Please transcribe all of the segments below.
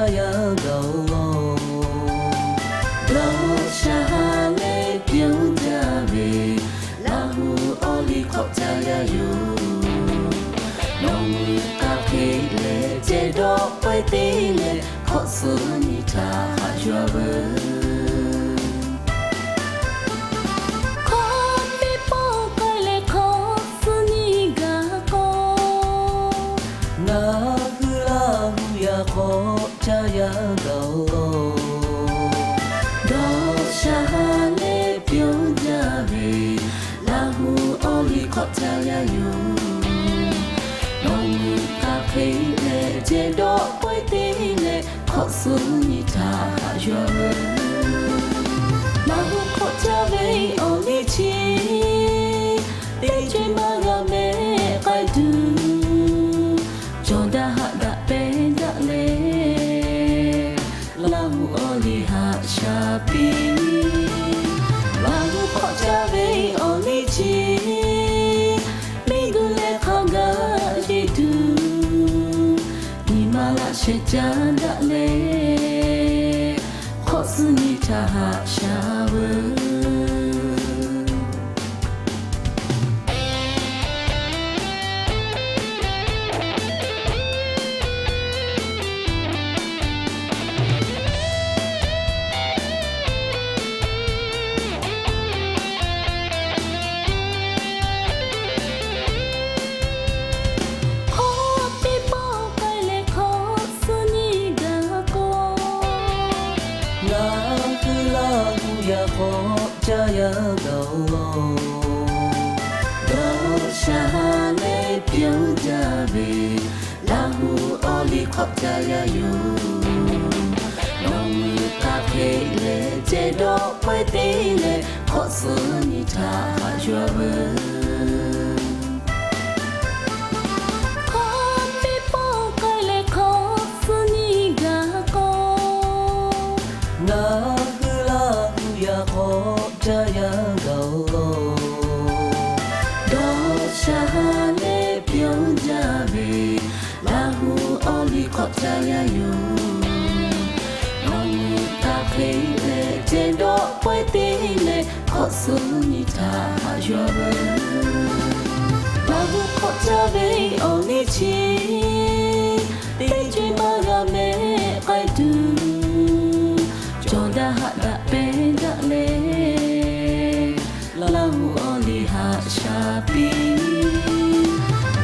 ya go lo sha le pyong ja be la hu oli khop cha ya yu no mu ta phe le che do pai te le kho su ni tha ha yua ba khó cha ya go do sha le pyo ja be la hu oli kho cha ya yu no mu ta phe le je do poi te le kho su ni tha yo la hu kho cha be oli chi te je ma ga me kai du jonda ha da pe da le la hu oli ha sha pi la hu kho cha be oli chi mi gu le kho ga ji tu ni ma la she cha da le kho su ni tha ha sha wa ya khó cha ya go do sha le pyo ja be la hu oli khop cha ya yu no mu ta phe le je do pai te le kho su ni tha ha yua ba khó cha ya go do sha le pyo ja be la hu oli khop cha ya yu no mu ta phe le je do poi te le kho su ni tha ha yua ba la hu khop cha be oli chi te je ma ga me kai tu jonda ha da pe da le la hu oli ha sha pi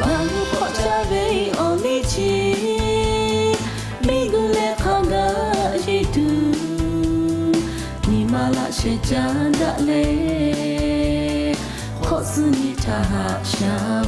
la hu kho cha be oli chi mi gu le kho ga ji tu ni ma la she cha da le kho su ni tha ha sha